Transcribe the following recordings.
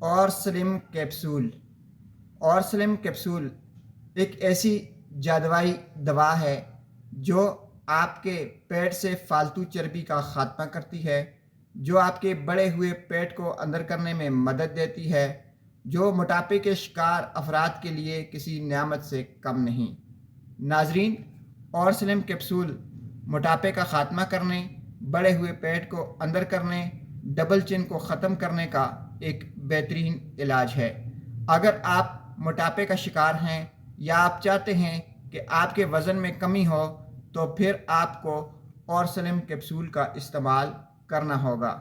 اور سلم کیپسول اور سلم کیپسول ایک ایسی جادوائی دوا ہے جو آپ کے پیٹ سے فالتو چربی کا خاتمہ کرتی ہے، جو آپ کے بڑے ہوئے پیٹ کو اندر کرنے میں مدد دیتی ہے، جو موٹاپے کے شکار افراد کے لیے کسی نعمت سے کم نہیں۔ ناظرین، اور سلم کیپسول موٹاپے کا خاتمہ کرنے، بڑے ہوئے پیٹ کو اندر کرنے، ڈبل چن کو ختم کرنے کا ایک بہترین علاج ہے۔ اگر آپ موٹاپے کا شکار ہیں یا آپ چاہتے ہیں کہ آپ کے وزن میں کمی ہو تو پھر آپ کو اور سلم کیپسول کا استعمال کرنا ہوگا۔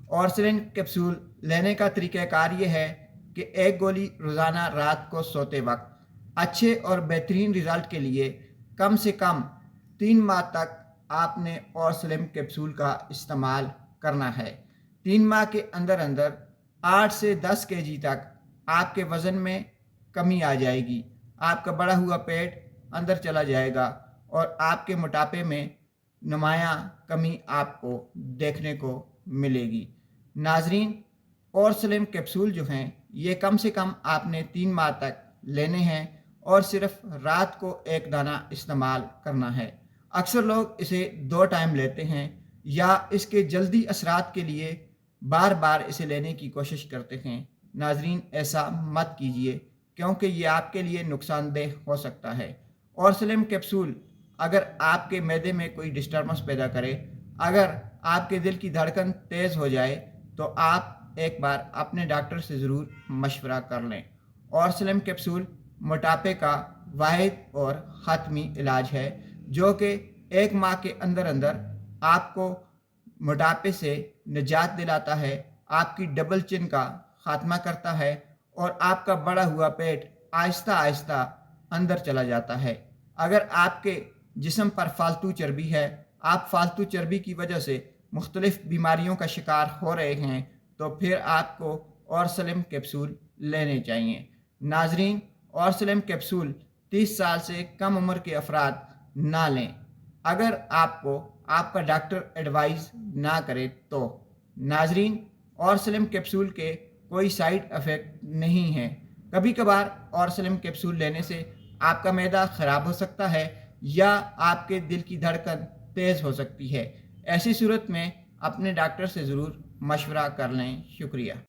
اور سلم کیپسول لینے کا طریقہ کار یہ ہے کہ ایک گولی روزانہ رات کو سوتے وقت۔ اچھے اور بہترین رزلٹ کے لیے کم سے کم 3 ماہ تک آپ نے اور سلم کیپسول کا استعمال کرنا ہے۔ 3 ماہ کے اندر 8 سے 10 kg تک آپ کے وزن میں کمی آ جائے گی، آپ کا بڑا ہوا پیٹ اندر چلا جائے گا اور آپ کے موٹاپے میں نمایاں کمی آپ کو دیکھنے کو ملے گی۔ ناظرین، اور سلم کیپسول جو ہیں یہ کم سے کم آپ نے 3 ماہ تک لینے ہیں اور صرف رات کو ایک دانہ استعمال کرنا ہے۔ اکثر لوگ اسے 2 ٹائم لیتے ہیں یا اس کے جلدی اثرات کے لیے بار بار اسے لینے کی کوشش کرتے ہیں۔ ناظرین، ایسا مت کیجیے کیونکہ یہ آپ کے لیے نقصان دہ ہو سکتا ہے۔ اور سلم کیپسول اگر آپ کے معدے میں کوئی ڈسٹربنس پیدا کرے، اگر آپ کے دل کی دھڑکن تیز ہو جائے تو آپ ایک بار اپنے ڈاکٹر سے ضرور مشورہ کر لیں۔ اور سلم کیپسول موٹاپے کا واحد اور حتمی علاج ہے جو کہ 1 ماہ کے اندر آپ کو موٹاپے سے نجات دلاتا ہے، آپ کی ڈبل چن کا خاتمہ کرتا ہے اور آپ کا بڑا ہوا پیٹ آہستہ آہستہ اندر چلا جاتا ہے۔ اگر آپ کے جسم پر فالتو چربی ہے، آپ فالتو چربی کی وجہ سے مختلف بیماریوں کا شکار ہو رہے ہیں تو پھر آپ کو اور سلم کیپسول لینے چاہیے۔ ناظرین، اور سلم کیپسول 30 سال سے کم عمر کے افراد نہ لیں اگر آپ کو آپ کا ڈاکٹر ایڈوائز نہ کرے تو۔ ناظرین، اور سلم کیپسول کے کوئی سائیڈ افیکٹ نہیں ہیں۔ کبھی کبھار اور سلم کیپسول لینے سے آپ کا معدہ خراب ہو سکتا ہے یا آپ کے دل کی دھڑکن تیز ہو سکتی ہے۔ ایسی صورت میں اپنے ڈاکٹر سے ضرور مشورہ کر لیں۔ شکریہ۔